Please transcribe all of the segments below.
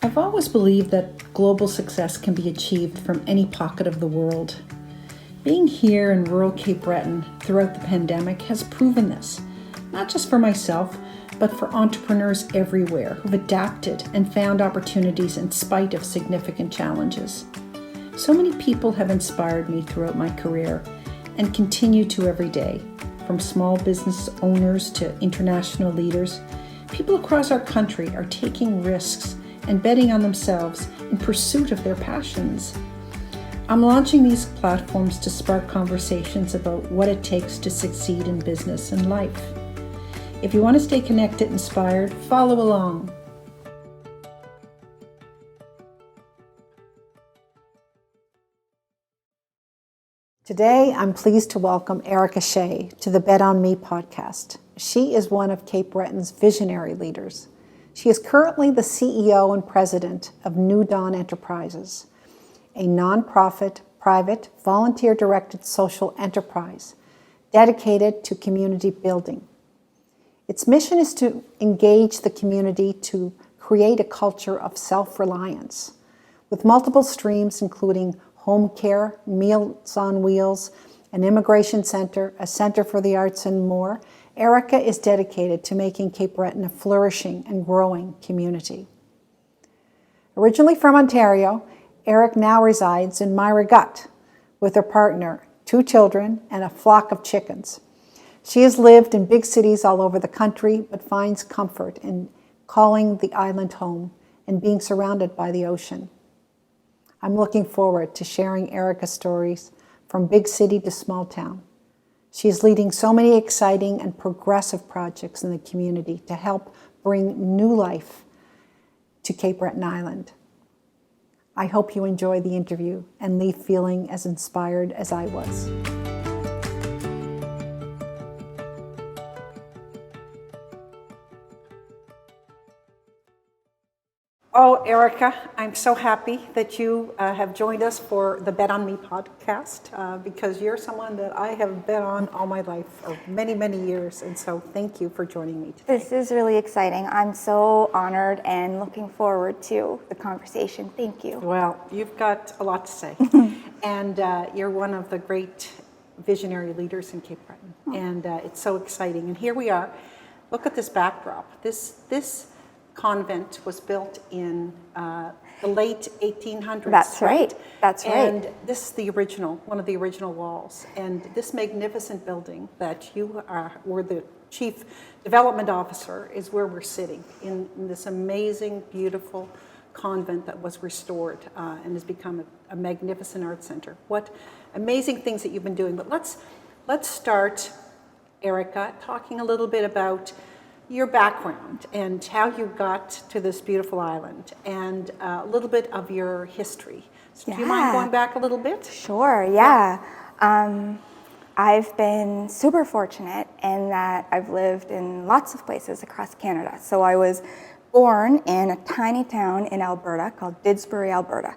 I've always believed that global success can be achieved from any pocket of the world. Being here in rural Cape Breton throughout the pandemic has proven this, not just for myself, but for entrepreneurs everywhere who've adapted and found opportunities in spite of significant challenges. So many people have inspired me throughout my career and continue to every day, from small business owners to international leaders. People across our country are taking risks and betting on themselves in pursuit of their passions. I'm launching these platforms to spark conversations about what it takes to succeed in business and life. If you want to stay connected and inspired, follow along. Today, I'm pleased to welcome Erika Shea to the Bet On Me podcast. She is one of Cape Breton's visionary leaders. She is currently the CEO and president of New Dawn Enterprises, a nonprofit, private, volunteer-directed social enterprise dedicated to community building. Its mission is to engage the community to create a culture of self-reliance, with multiple streams including home care, Meals on Wheels, an immigration center, a center for the arts, and more. Erika is dedicated to making Cape Breton a flourishing and growing community. Originally from Ontario, Erika now resides in Mira Gut with her partner, 2 children, and a flock of chickens. She has lived in big cities all over the country, but finds comfort in calling the island home and being surrounded by the ocean. I'm looking forward to sharing Erika's stories from big city to small town. She is leading so many exciting and progressive projects in the community to help bring new life to Cape Breton Island. I hope you enjoy the interview and leave feeling as inspired as I was. Oh, Erika, I'm so happy that you have joined us for the Bet On Me podcast because you're someone that I have bet on all my life for many, many years. And so thank you for joining me today. This is really exciting. I'm so honored and looking forward to the conversation. Thank you. Well, you've got a lot to say. And you're one of the great visionary leaders in Cape Breton. And it's so exciting. And here we are. Look at this backdrop. This convent was built in the late 1800s. That's right. That's right. And this is the original, one of the original walls. And this magnificent building that you were the chief development officer is where we're sitting in this amazing, beautiful convent that was restored and has become a magnificent art center. What amazing things that you've been doing. But let's start, Erika, talking a little bit about your background and how you got to this beautiful island and a little bit of your history. So do you mind going back a little bit? Sure, yeah. I've been super fortunate in that I've lived in lots of places across Canada. So I was born in a tiny town in Alberta called Didsbury, Alberta,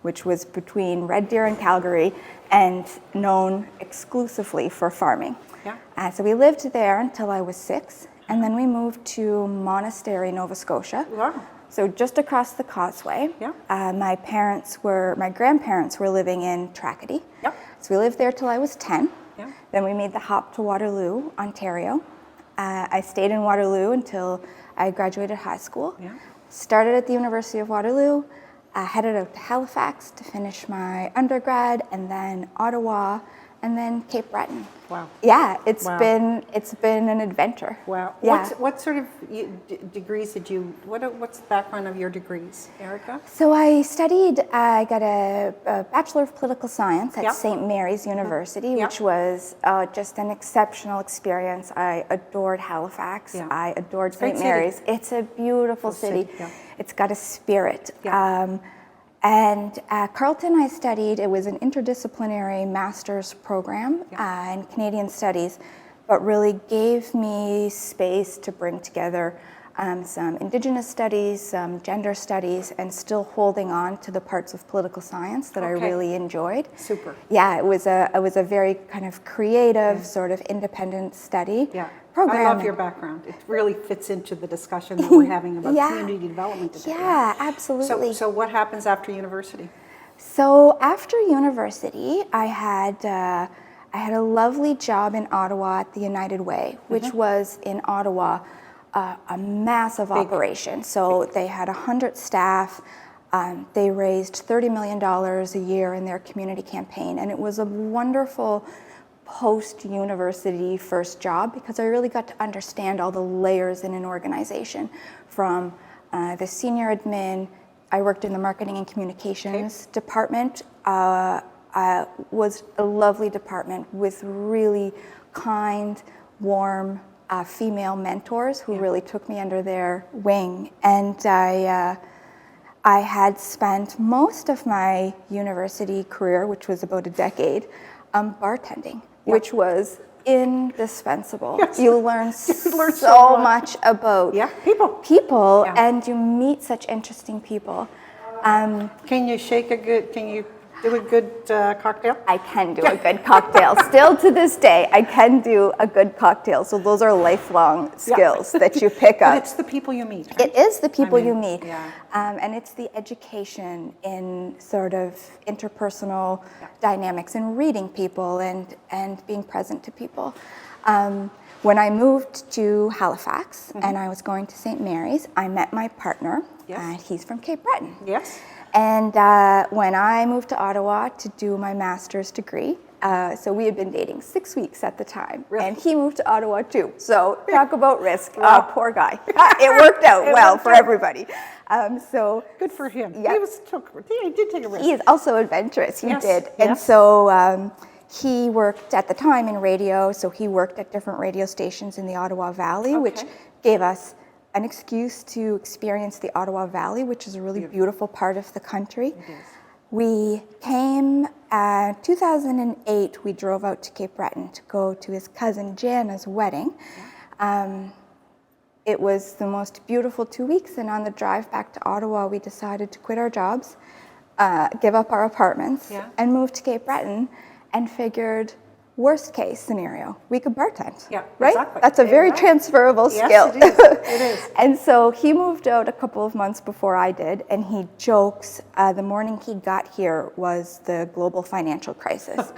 which was between Red Deer and Calgary and known exclusively for farming. Yeah. So we lived there until I was 6. And then we moved to Monastery, Nova Scotia. Wow. So just across the causeway. Yeah. My grandparents were living in Tracadie. Yep. So we lived there till I was 10. Yeah. Then we made the hop to Waterloo, Ontario. I stayed in Waterloo until I graduated high school. Yeah. Started at the University of Waterloo, headed out to Halifax to finish my undergrad, and then Ottawa, and then Cape Breton. Wow. Yeah, it's been an adventure. Wow. Yeah. What sort of degrees did you? What's the background of your degrees, Erika? So I got a Bachelor of Political Science at St. Mary's University, which was just an exceptional experience. I adored Halifax. Yeah. I adored St. Mary's. It's a beautiful city. Yeah. It's got a spirit. Yeah. And at Carleton, I studied, it was an interdisciplinary master's program in Canadian Studies, but really gave me space to bring together some Indigenous studies, some gender studies, and still holding on to the parts of political science that I really enjoyed. Super. Yeah, it was a very kind of creative, sort of independent study program. I love your background. It really fits into the discussion that we're having about community development today. Yeah, absolutely. So what happens after university? So after university, I had a lovely job in Ottawa at the United Way, which was in Ottawa a massive operation. So they had 100 staff. They raised $30 million a year in their community campaign, and it was a wonderful post-university first job because I really got to understand all the layers in an organization. From the senior admin, I worked in the marketing and communications department. Was a lovely department with really kind, warm female mentors who really took me under their wing. And I had spent most of my university career, which was about a decade, bartending, which was indispensable. You learn so much about people, and you meet such interesting people. Can you do a good cocktail? I can do a good cocktail. Still to this day, I can do a good cocktail. So those are lifelong skills that you pick up. But it's the people you meet. Right? It is the people you meet. And it's the education in sort of interpersonal dynamics and reading people and being present to people. When I moved to Halifax and I was going to St. Mary's, I met my partner, and he's from Cape Breton. Yes. And when I moved to Ottawa to do my master's degree, so we had been dating 6 weeks at the time, and he moved to Ottawa too. So talk about risk. Poor guy. It worked out well for everybody. So good for him. Yeah. He did take a risk. He is also adventurous. He did. And so he worked at the time in radio, so he worked at different radio stations in the Ottawa Valley, which gave us an excuse to experience the Ottawa Valley, which is a really beautiful part of the country. It is. We came, 2008, we drove out to Cape Breton to go to his cousin Jana's wedding. It was the most beautiful 2 weeks, and on the drive back to Ottawa, we decided to quit our jobs, give up our apartments, and move to Cape Breton, and figured, worst case scenario, we could bartend, right? Exactly. That's a very transferable skill. It is. It is. And so he moved out a couple of months before I did, and he jokes the morning he got here was the global financial crisis.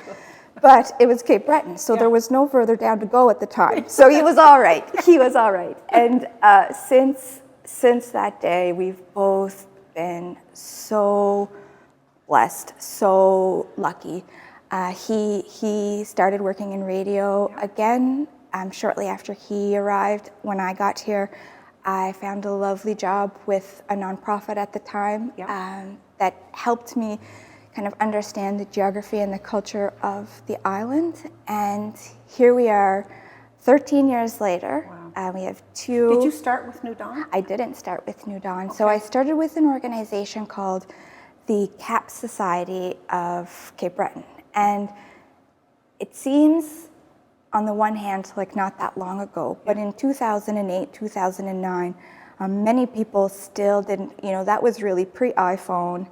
But it was Cape Breton, so there was no further down to go at the time. So he was all right. He was all right. And since that day, we've both been so blessed, so lucky. He started working in radio again shortly after he arrived. When I got here, I found a lovely job with a nonprofit at the time that helped me kind of understand the geography and the culture of the island. And here we are 13 years later. We have two. Did you start with New Dawn? I didn't start with New Dawn. So I started with an organization called the CAP Society of Cape Breton. And it seems, on the one hand, like not that long ago, but in 2008, 2009, many people still didn't, that was really pre-iPhone,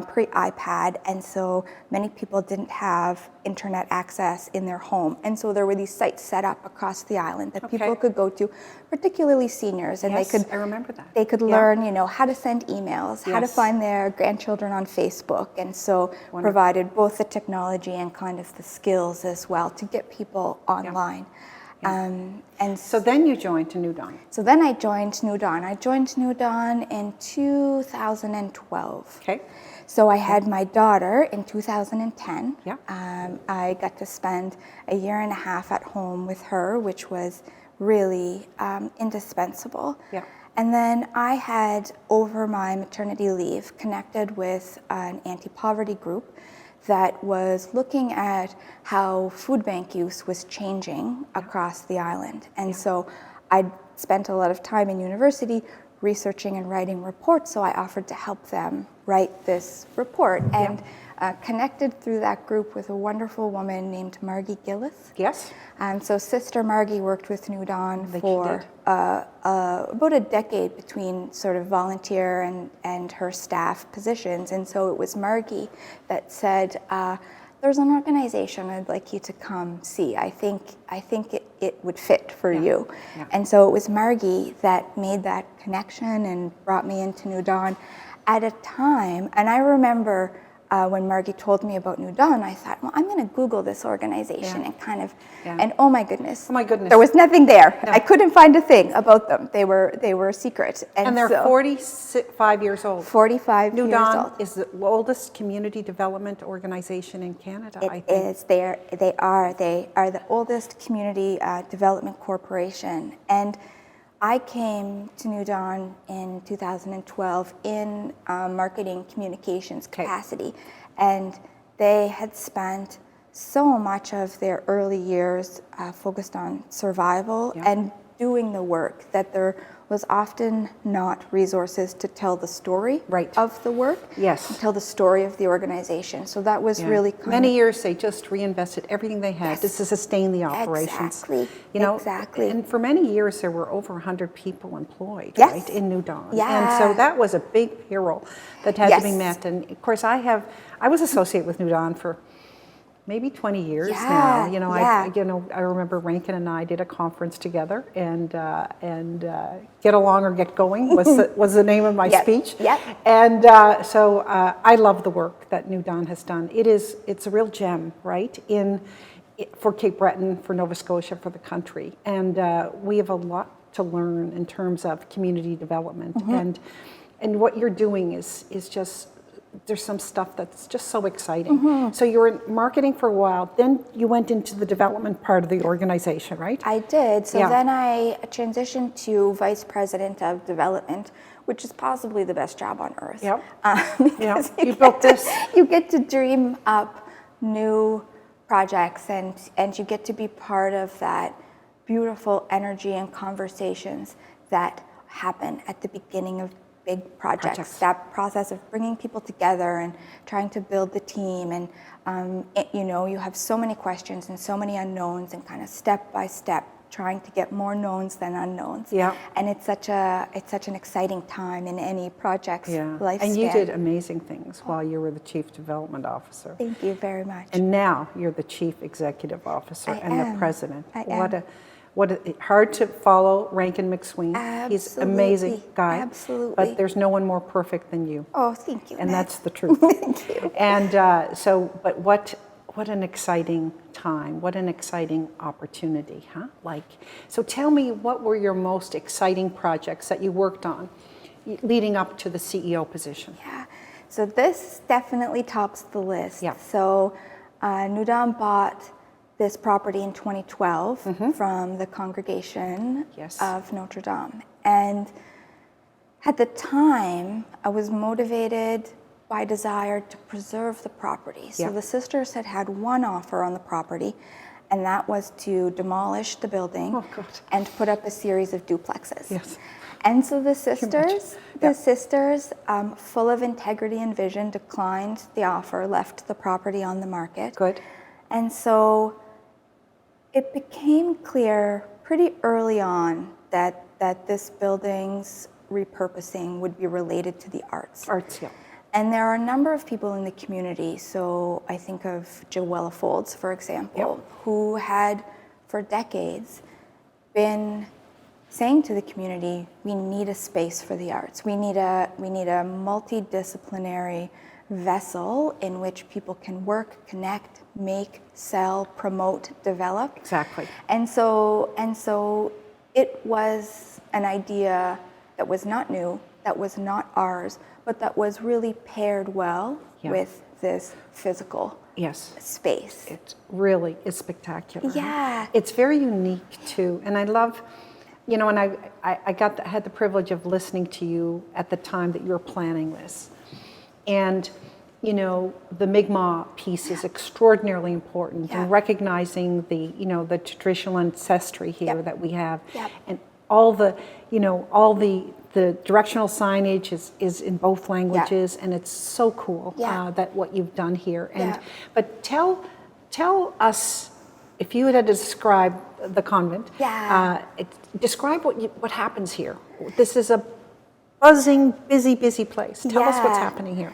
pre-iPad, and so many people didn't have internet access in their home. And so there were these sites set up across the island that people could go to, particularly seniors, and they could, I remember that. They could learn, how to send emails, how to find their grandchildren on Facebook, and so provided both the technology and kind of the skills as well to get people online. And so then you joined New Dawn. So then I joined New Dawn. I joined New Dawn in 2012. Okay. So I had my daughter in 2010. Yeah. I got to spend a year and a half at home with her, which was really indispensable. Yeah. And then I had, over my maternity leave, connected with an anti-poverty group that was looking at how food bank use was changing across the island. And so I'd spent a lot of time in university researching and writing reports, so I offered to help them write this report, and connected through that group with a wonderful woman named Margie Gillis. Yes. So Sister Margie worked with New Dawn for about a decade between sort of volunteer and her staff positions. And so it was Margie that said, there's an organization I'd like you to come see. I think it would fit for you. Yeah. And so it was Margie that made that connection and brought me into New Dawn at a time. And I remember when Margie told me about New Dawn, I thought, well, I'm going to Google this organization and kind of, and oh my goodness, there was nothing there. No. I couldn't find a thing about them. They were secret. And they're 45 years old. 45 years old. New Dawn is the oldest community development organization in Canada, I think. It is. They are the oldest community development corporation. And I came to New Dawn in 2012 in marketing communications capacity, and they had spent so much of their early years focused on survival and doing the work that there was often not resources to tell the story of the work, tell the story of the organization. So that was really many years they just reinvested everything they had to sustain the operations. Exactly. Exactly. And for many years there were over 100 people employed, right, in New Dawn. Yeah. And so that was a big hurdle that had to be met. And of course I was associated with New Dawn for maybe 20 years now. I remember Rankin and I did a conference together, and Get Along or Get Going was the name of my speech. Yep. And so I love the work that New Dawn has done. It's a real gem, right, for Cape Breton, for Nova Scotia, for the country. And we have a lot to learn in terms of community development. And what you're doing is just, there's some stuff that's just so exciting. So you were in marketing for a while, then you went into the development part of the organization, right? I did. So then I transitioned to Vice President of Development, which is possibly the best job on earth. Because you built this. You get to dream up new projects, and you get to be part of that beautiful energy and conversations that happen at the beginning of big projects. That process of bringing people together and trying to build the team, and you have so many questions and so many unknowns, and kind of step by step trying to get more knowns than unknowns. And it's such an exciting time in any project's lifespan. And you did amazing things while you were the Chief Development Officer. Thank you very much. And now you're the Chief Executive Officer the President. What hard to follow Rankin McSween. Absolutely. He's an amazing guy. Absolutely. But there's no one more perfect than you. Oh, thank you. And that's the truth. Thank you. And but what an exciting time. What an exciting opportunity, huh? So tell me, what were your most exciting projects that you worked on leading up to the CEO position? So this definitely tops the list. So New Dawn bought this property in 2012 from the Congregation of Notre Dame. And at the time, I was motivated by desire to preserve the property. So the sisters had one offer on the property, and that was to demolish the building and put up a series of duplexes. And so the sisters, full of integrity and vision, declined the offer, left the property on the market. And so it became clear pretty early on that this building's repurposing would be related to the arts. And there are a number of people in the community, so I think of Joella Folds, for example, who had for decades been saying to the community, we need a space for the arts. We need a multidisciplinary vessel in which people can work, connect, make, sell, promote, develop. And so it was an idea that was not new, that was not ours, but that was really paired well with this physical space. It really is spectacular. It's very unique too, and I love, and I had the privilege of listening to you at the time that you were planning this. And the Mi'kmaq piece is extraordinarily important in recognizing the traditional ancestry here that we have. all the, the directional signage is in both languages, and it's so cool that what you've done here. And but tell us, if you had to describe the convent, describe what happens here. This is a buzzing, busy place. Tell us what's happening here.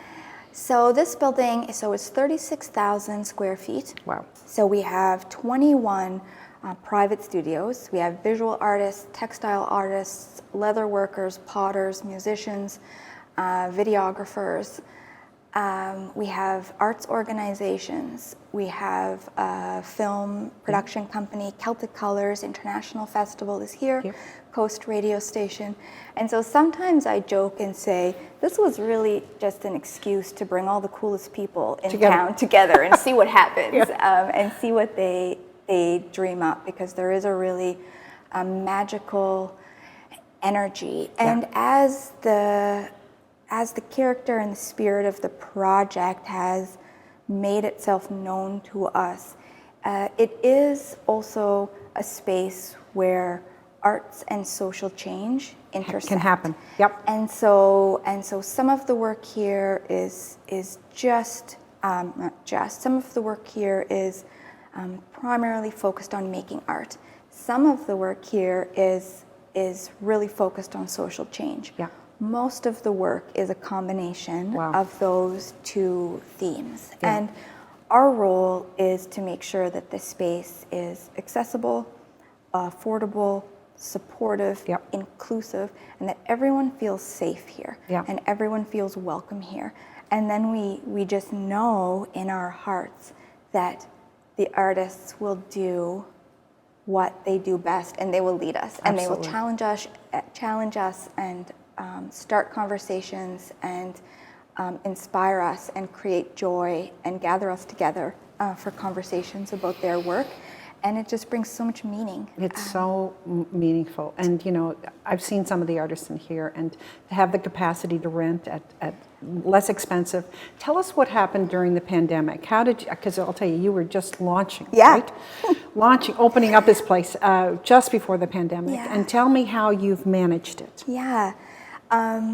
So this building, it's 36,000 square feet. Wow. So we have 21 private studios. We have visual artists, textile artists, leather workers, potters, musicians, videographers. We have arts organizations. We have a film production company, Celtic Colors International Festival is here, Coast Radio Station. And so sometimes I joke and say, this was really just an excuse to bring all the coolest people in town together and see what happens, and see what they dream up, because there is a really magical energy. And as the character and the spirit of the project has made itself known to us, it is also a space where arts and social change intersect. Can happen. Yep. And so some of the work here is just not just. Some of the work here is primarily focused on making art. Some of the work here is really focused on social change. Yeah. Most of the work is a combination of those two themes. And our role is to make sure that this space is accessible, affordable, supportive, inclusive, and that everyone feels safe here, and everyone feels welcome here. And then we just know in our hearts that the artists will do what they do best, and they will lead us, and they will challenge us and start conversations and inspire us and create joy and gather us together for conversations about their work. And it just brings so much meaning. It's so meaningful. And, I've seen some of the artists in here, and to have the capacity to rent at less expensive. Tell us what happened during the pandemic. How did you, because I'll tell you, you were just launching, right? Opening up this place just before the pandemic. And tell me how you've managed it.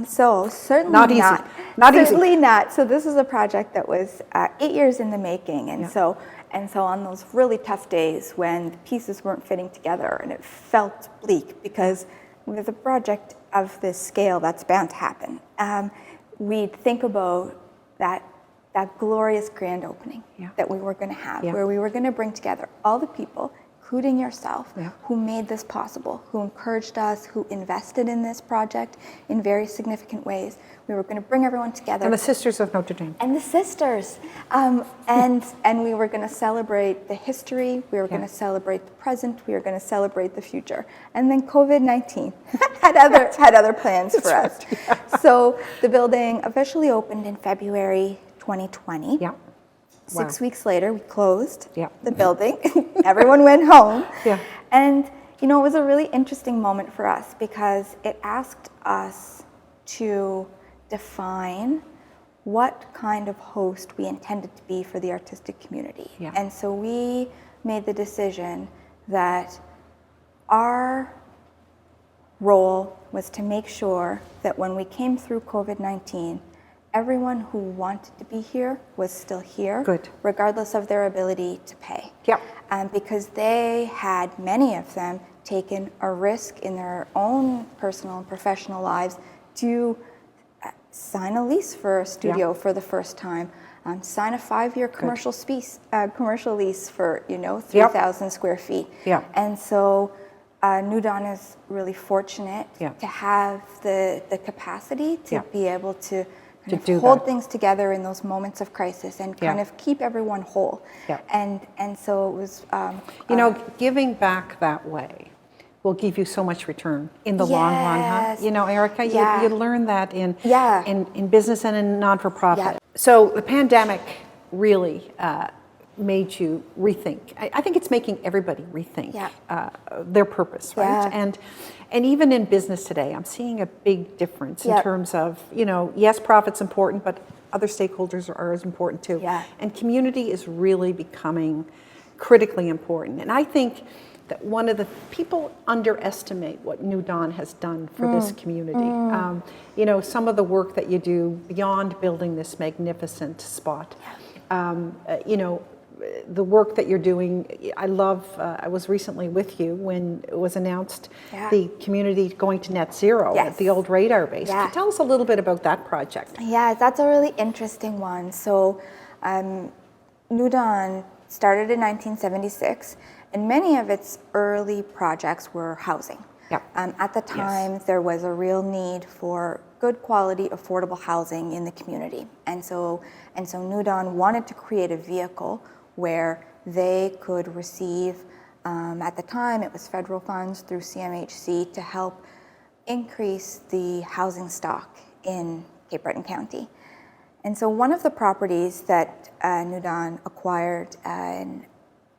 So certainly not easy. Certainly not. So this is a project that was 8 years in the making. And so on those really tough days when the pieces weren't fitting together and it felt bleak, because with a project of this scale, that's bound to happen. We'd think about that glorious grand opening that we were going to have, where we were going to bring together all the people, including yourself, who made this possible, who encouraged us, who invested in this project in very significant ways. We were going to bring everyone together. And the Sisters of Notre Dame. And the sisters. And we were going to celebrate the history, we were going to celebrate the present, we were going to celebrate the future. And then COVID-19 had other plans for us. So the building officially opened in February 2020. 6 weeks later, we closed the building. Everyone went home. And, it was a really interesting moment for us, because it asked us to define what kind of host we intended to be for the artistic community. And so we made the decision that our role was to make sure that when we came through COVID-19, everyone who wanted to be here was still here, regardless of their ability to pay. Because they had, many of them, taken a risk in their own personal and professional lives to sign a lease for a studio for the first time, sign a 5-year commercial lease for 3,000 square feet. And so New Dawn is really fortunate to have the capacity to be able to hold things together in those moments of crisis and kind of keep everyone whole. And so it was giving back that way will give you so much return in the long run, huh? Erika, you learn that in business and in non-for-profit. So the pandemic really made you rethink. I think it's making everybody rethink their purpose, right? And even in business today, I'm seeing a big difference in terms of, yes, profit's important, but other stakeholders are as important too. And community is really becoming critically important. And I think that one of the people underestimate what New Dawn has done for this community. You know, some of the work that you do beyond building this magnificent spot. You know, the work that you're doing, I love, I was recently with you when it was announced the community going to net zero at the old radar base. Can you tell us a little bit about that project? Yeah, that's a really interesting one. So New Dawn started in 1976, and many of its early projects were housing. At the time, there was a real need for good quality, affordable housing in the community. And so New Dawn wanted to create a vehicle where they could receive, at the time it was federal funds through CMHC, to help increase the housing stock in Cape Breton County. And so one of the properties that New Dawn acquired in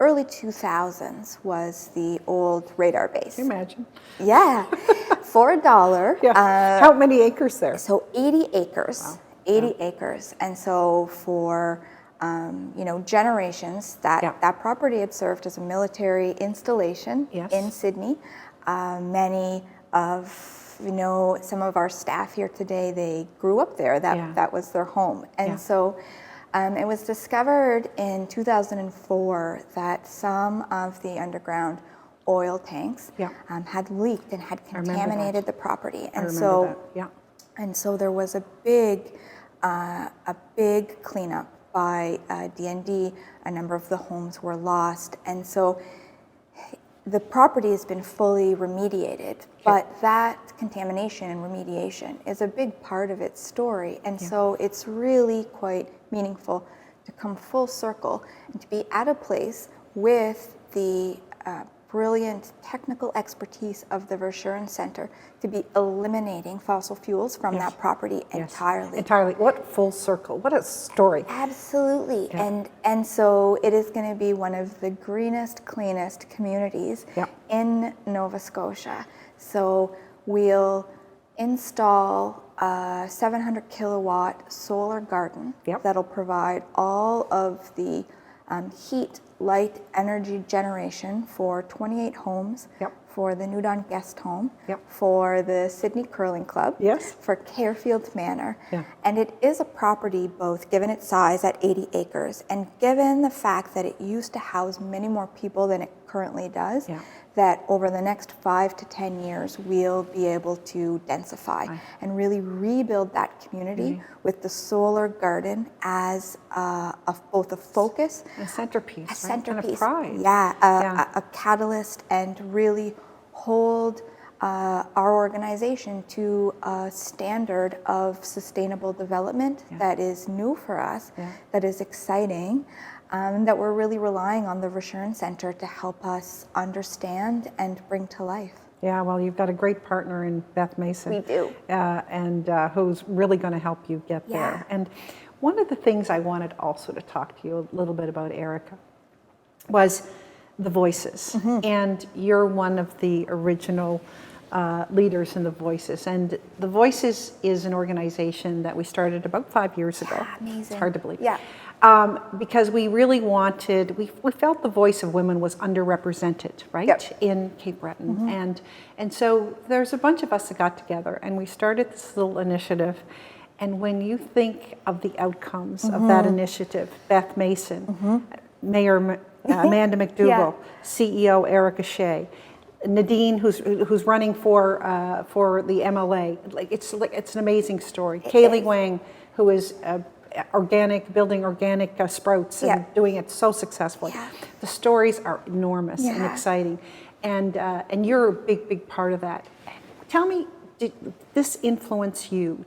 early 2000s was the old radar base. Can you imagine? Yeah, for $1. How many acres there? So 80 acres. Wow. 80 acres. And so for you know, generations, that property had served as a military installation in Sydney. Many of, you know, some of our staff here today, they grew up there. That was their home. And so it was discovered in 2004 that some of the underground oil tanks had leaked and had contaminated the property. And so there was a big cleanup by DND. A number of the homes were lost, and so the property has been fully remediated, but that contamination and remediation is a big part of its story. And so it's really quite meaningful to come full circle and to be at a place with the brilliant technical expertise of the Reliance Center to be eliminating fossil fuels from that property entirely. Entirely. What full circle? What a story. Absolutely. And so it is going to be one of the greenest, cleanest communities in Nova Scotia. So we'll install a 700 kilowatt solar garden that'll provide all of the heat, light, energy generation for 28 homes, for the New Dawn Guest Home, for the Sydney Curling Club, for Carefield Manor. And it is a property, both given its size at 80 acres and given the fact that it used to house many more people than it currently does, that over the next 5 to 10 years, we'll be able to densify and really rebuild that community with the solar garden as both a focus, a centerpiece, and a prize. A catalyst, and really hold our organization to a standard of sustainable development that is new for us, that is exciting. That we're really relying on the Reliance Center to help us understand and bring to life. Yeah, well, you've got a great partner in Beth Mason. We do. And who's really going to help you get there. And one of the things I wanted also to talk to you a little bit about, Erika, was the Voices. And you're one of the original leaders in the Voices. And the Voices is an organization that we started about 5 years ago. Amazing. It's hard to believe. Because we really wanted, we felt the voice of women was underrepresented, right, in Cape Breton. And so there's a bunch of us that got together and we started this little initiative. And when you think of the outcomes of that initiative, Beth Mason, Mayor Amanda McDougall, CEO Erika Shea, Nadine, who's running for the MLA, it's an amazing story. Kaylee Wang, who is building organic sprouts and doing it so successfully. The stories are enormous and exciting, and you're a big part of that. Tell me, did this influence you?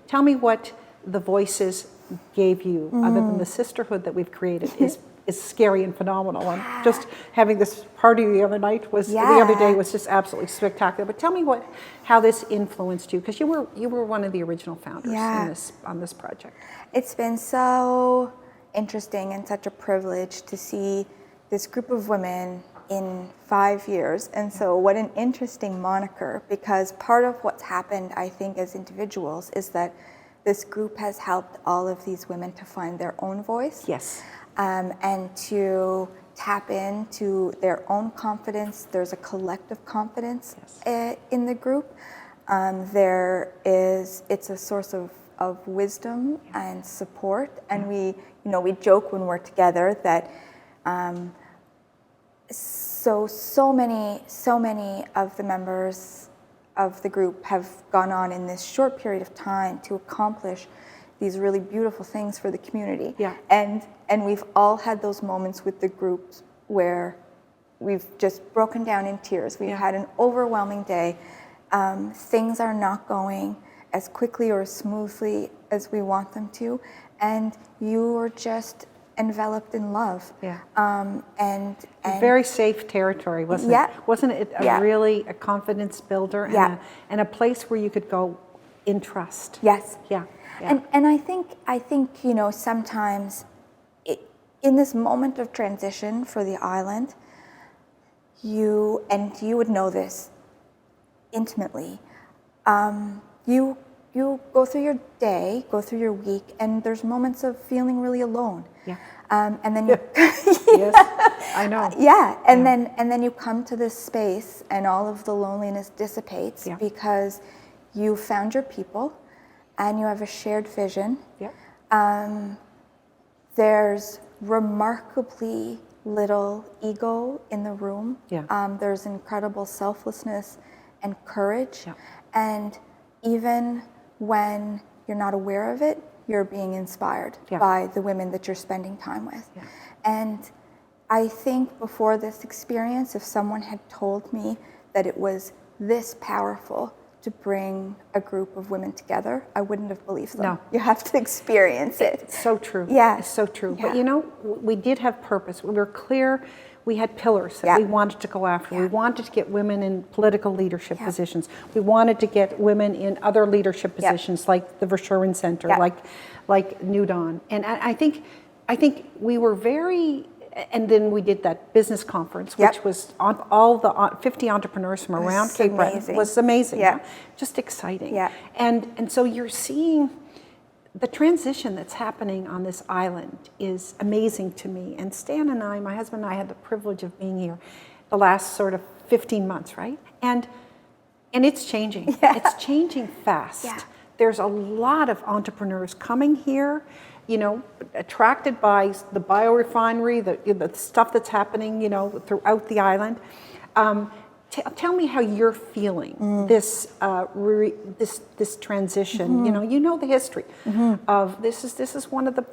Tell me what the Voices gave you, other than the sisterhood that we've created is scary and phenomenal. And just having this party the other day was just absolutely spectacular. But tell me how this influenced you, because you were one of the original founders on this project. It's been so interesting and such a privilege to see this group of women in 5 years. And so what an interesting moniker, because part of what's happened, I think, as individuals is that this group has helped all of these women to find their own voice. And to tap into their own confidence. There's a collective confidence in the group. It's a source of wisdom and support. And we joke when we're together that so many of the members of the group have gone on in this short period of time to accomplish these really beautiful things for the community. Yeah. And we've all had those moments with the groups where we've just broken down in tears. We've had an overwhelming day. Things are not going as quickly or as smoothly as we want them to, and you are just enveloped in love. Yeah. And very safe territory, wasn't it? Wasn't it really a confidence builder and a place where you could go in trust? Yes. Yeah. And I think sometimes in this moment of transition for the island, you would know this intimately. You go through your day, go through your week, and there's moments of feeling really alone. Yeah. And then you yes, I know. And then you come to this space, and all of the loneliness dissipates because you found your people, and you have a shared vision. Yeah. There's remarkably little ego in the room. Yeah. There's incredible selflessness and courage. Yeah. And even when you're not aware of it, you're being inspired by the women that you're spending time with. Yeah. And I think before this experience, if someone had told me that it was this powerful to bring a group of women together, I wouldn't have believed them. No. You have to experience it. It's so true. Yeah. It's so true. Yeah. But we did have purpose. We were clear. We had pillars that we wanted to go after. We wanted to get women in political leadership positions. We wanted to get women in other leadership positions, like the Verschuren Center, like New Dawn. And I think we were very. And then we did that business conference, which was on all the 50 entrepreneurs from around Cape Breton. It was amazing. Yeah. Just exciting. Yeah. And so you're seeing the transition that's happening on this island is amazing to me. And Stan and I, my husband and I, had the privilege of being here the last sort of 15 months, right? And it's changing. Yeah. It's changing fast. Yeah. There's a lot of entrepreneurs coming here, attracted by the biorefinery, the stuff that's happening, throughout the island. Tell me how you're feeling this transition. You know the history of this is one of the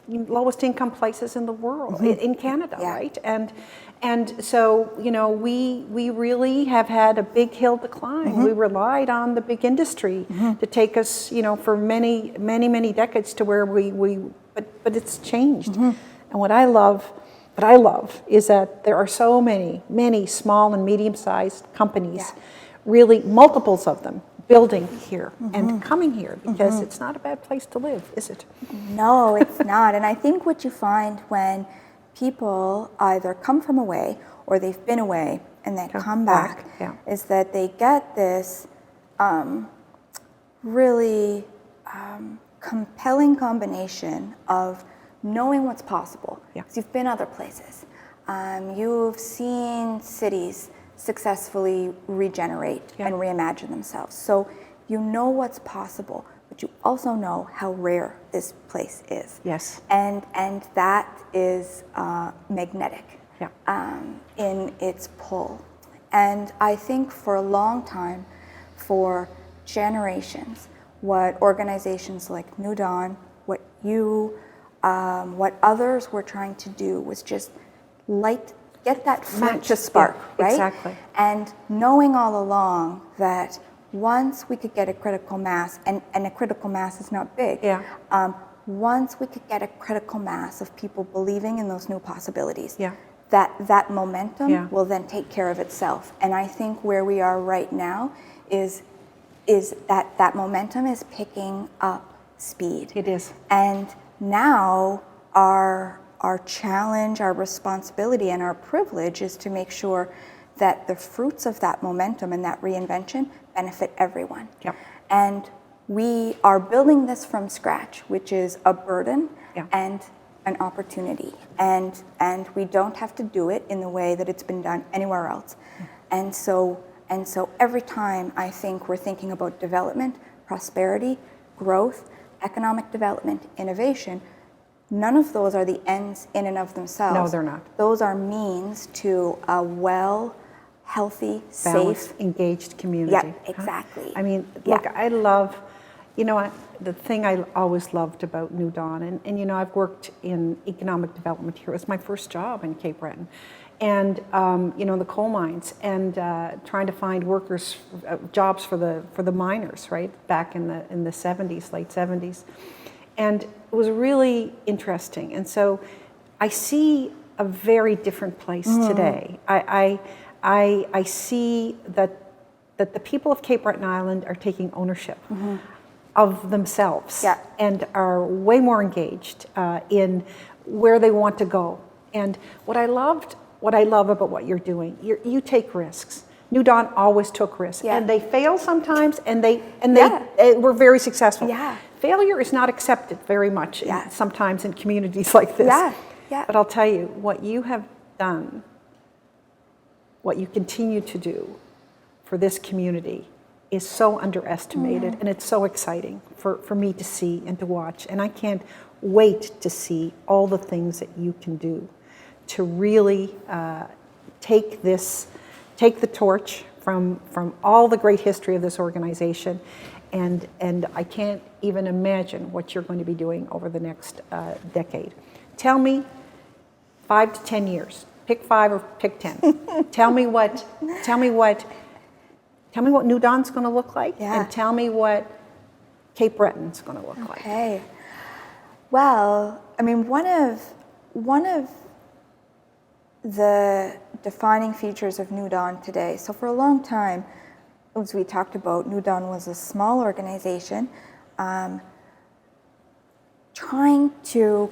lowest income places in the world, in Canada, right? And so we really have had a big hill to climb. We relied on the big industry to take us for many decades to where but it's changed. And what I love is that there are so many small and medium-sized companies, really multiples of them, building here and coming here, because it's not a bad place to live, is it? No, it's not. And I think what you find when people either come from away or they've been away and then come back is that they get this really compelling combination of knowing what's possible, because you've been other places. You've seen cities successfully regenerate and reimagine themselves. So you know what's possible, but you also know how rare this place is. Yes. And that is magnetic in its pull. And I think for a long time, for generations, what organizations like New Dawn, what others were trying to do was just get that flame to spark, right? Exactly. And knowing all along that once we could get a critical mass, and a critical mass is not big, once we could get a critical mass of people believing in those new possibilities, that momentum will then take care of itself. And I think where we are right now is that momentum is picking up speed. It is. And now our challenge, our responsibility, and our privilege is to make sure that the fruits of that momentum and that reinvention benefit everyone. Yep. And we are building this from scratch, which is a burden, and an opportunity, and we don't have to do it in the way that it's been done anywhere else. And so every time I think we're thinking about development, prosperity, growth, economic development, innovation, none of those are the ends in and of themselves. No, they're not. Those are means to a well, healthy, Balanced, safe, engaged community. Yeah, exactly. I mean, look, I love, the thing I always loved about New Dawn, and I've worked in economic development here. It was my first job in Cape Breton. And, the coal mines, and trying to find workers, jobs for the miners, right, back in the 70s, late 70s. And it was really interesting. And so I see a very different place today. I see that the people of Cape Breton Island are taking ownership of themselves and are way more engaged in where they want to go. And what I love about what you're doing, you take risks. New Dawn always took risks, and they fail sometimes, and they were very successful. Yeah. Failure is not accepted very much sometimes in communities like this. But I'll tell you, what you have done, what you continue to do for this community is so underestimated, and it's so exciting for me to see and to watch. And I can't wait to see all the things that you can do to really take the torch from all the great history of this organization, and I can't even imagine what you're going to be doing over the next decade. Tell me 5 to 10 years. Pick 5 or pick 10. Tell me what New Dawn's going to look like, and tell me what Cape Breton's going to look like. Okay. Well, I mean, one of the defining features of New Dawn today. So for a long time, as we talked about, New Dawn was a small organization trying to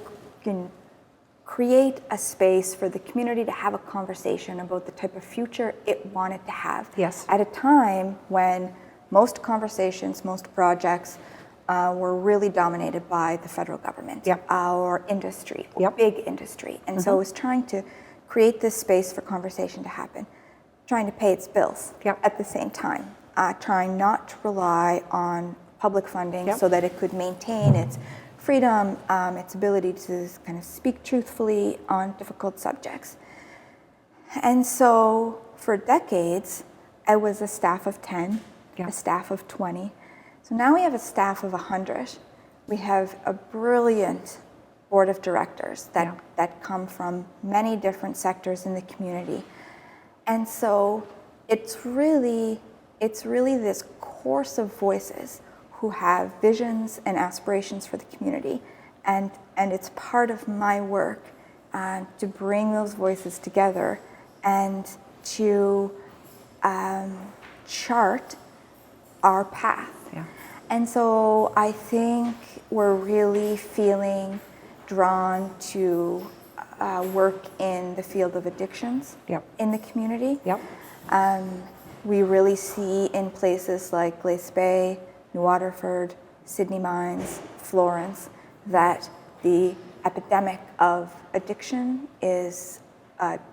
create a space for the community to have a conversation about the type of future it wanted to have. Yes. At a time when most conversations, most projects were really dominated by the federal government, our industry, big industry. And so it was trying to create this space for conversation to happen, trying to pay its bills at the same time, trying not to rely on public funding so that it could maintain its freedom, its ability to kind of speak truthfully on difficult subjects. And so for decades, I was a staff of 10, a staff of 20. So now we have a staff of 100. We have a brilliant board of directors that come from many different sectors in the community. And so it's really this course of voices who have visions and aspirations for the community. And it's part of my work to bring those voices together and to chart our path. And so I think we're really feeling drawn to work in the field of addictions in the community. We really see in places like Glace Bay, New Waterford, Sydney Mines, Florence, that the epidemic of addiction is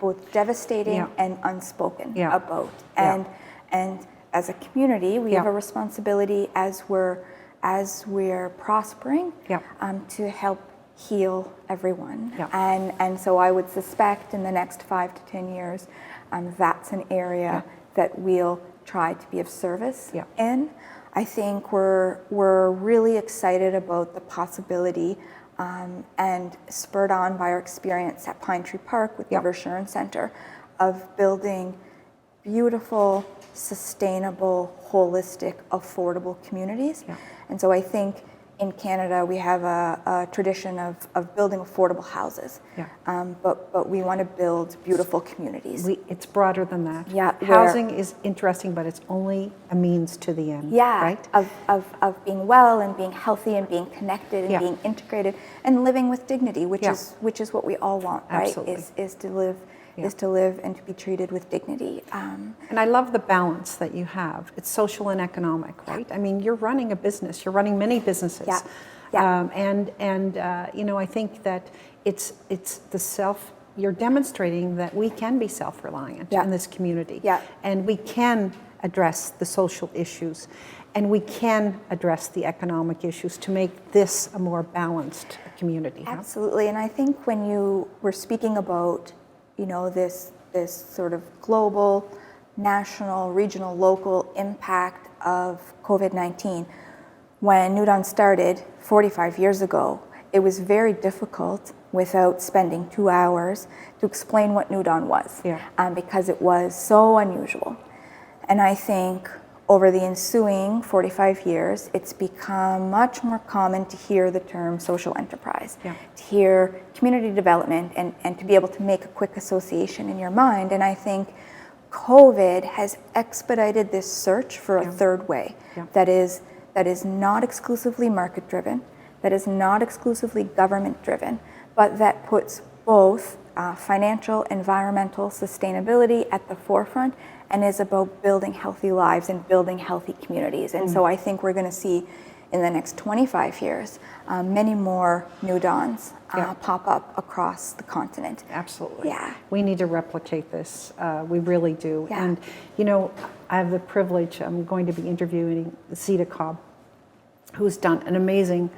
both devastating and unspoken about. And as a community, we have a responsibility as we're prospering to help heal everyone. And so I would suspect in the next 5 to 10 years, that's an area that we'll try to be of service in. I think we're really excited about the possibility and spurred on by our experience at Pine Tree Park with the River Sharon Center of building beautiful, sustainable, holistic, affordable communities. And so I think in Canada we have a tradition of building affordable houses, but we want to build beautiful communities. It's broader than that. Housing is interesting, but it's only a means to the end. Right? Of being well and being healthy and being connected and being integrated and living with dignity, which is what we all want, right? Absolutely. Is to live. Is to live and to be treated with dignity. And I love the balance that you have. It's social and economic, right? I mean, you're running a business. You're running many businesses. Yeah. I think that it's you're demonstrating that we can be self-reliant in this community. Yeah. And we can address the social issues, and we can address the economic issues to make this a more balanced community. Absolutely, and I think when you were speaking about, this sort of global, national, regional, local impact of COVID-19, when New Dawn started 45 years ago, it was very difficult without spending 2 hours to explain what New Dawn was, because it was so unusual. And I think over the ensuing 45 years, it's become much more common to hear the term social enterprise, to hear community development, and to be able to make a quick association in your mind. And I think COVID has expedited this search for a third way that is not exclusively market-driven, that is not exclusively government-driven, but that puts both financial, environmental, sustainability at the forefront, and is about building healthy lives and building healthy communities. And so I think we're going to see in the next 25 years many more New Dawns pop up across the continent. Absolutely. Yeah. We need to replicate this. We really do. Yeah. And, I have the privilege, I'm going to be interviewing Zita Cobb, who's done an amazing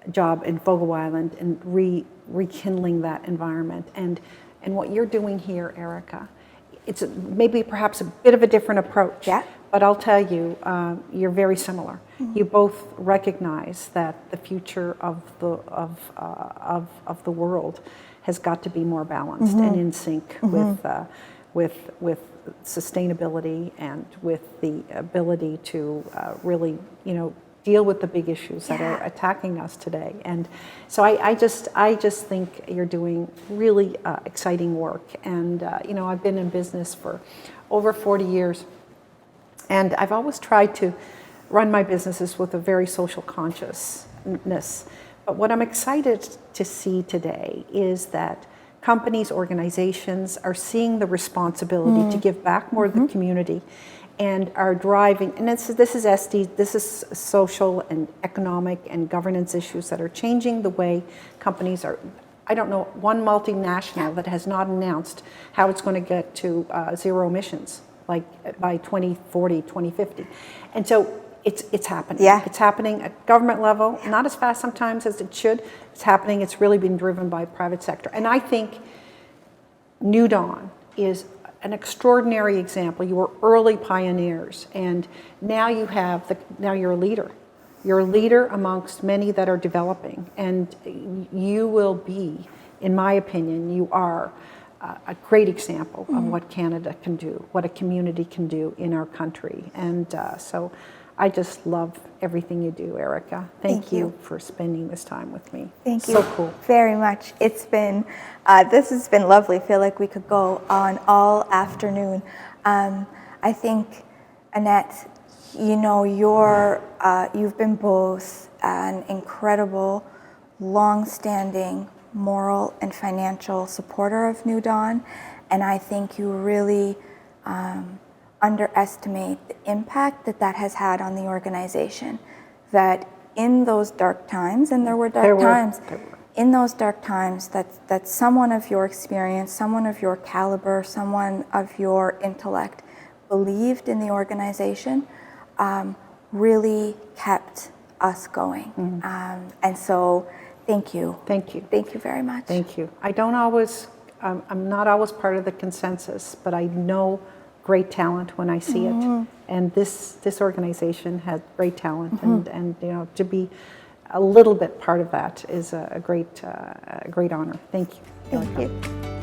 job in Fogo Island and rekindling that environment. And what you're doing here, Erika, it's maybe perhaps a bit of a different approach. Yeah. But I'll tell you, you're very similar. Mm-hmm. You both recognize that the future of the world has got to be more balanced and in sync with sustainability and with the ability to really, deal with the big issues that are attacking us today. And so I just think you're doing really exciting work. And I've been in business for over 40 years, and I've always tried to run my businesses with a very social consciousness. But what I'm excited to see today is that companies, organizations are seeing the responsibility to give back more to the community, and are driving, and this is SD, this is social and economic and governance issues that are changing the way companies are. I don't know one multinational that has not announced how it's going to get to zero emissions, like by 2040, 2050. And so it's happening. Yeah. It's happening at government level, not as fast sometimes as it should. It's happening, it's really been driven by private sector. And I think New Dawn is an extraordinary example. You were early pioneers, and now now you're a leader. You're a leader amongst many that are developing, and you will be, in my opinion, you are a great example of what Canada can do, what a community can do in our country. And so I just love everything you do, Erika. Thank you for spending this time with me. Thank you so cool. very much. It's been, this has been lovely. I feel like we could go on all afternoon. I think, Annette, you've been both an incredible, long-standing moral and financial supporter of New Dawn, and I think you really underestimate the impact that has had on the organization. That in those dark times, and there were dark times, in those dark times, that someone of your experience, someone of your caliber, someone of your intellect believed in the organization, really kept us going. And so, thank you. Thank you. Thank you very much. Thank you. I'm not always part of the consensus, but I know great talent when I see it. And this organization has great talent, and to be a little bit part of that is a great honor. Thank you. Thank you.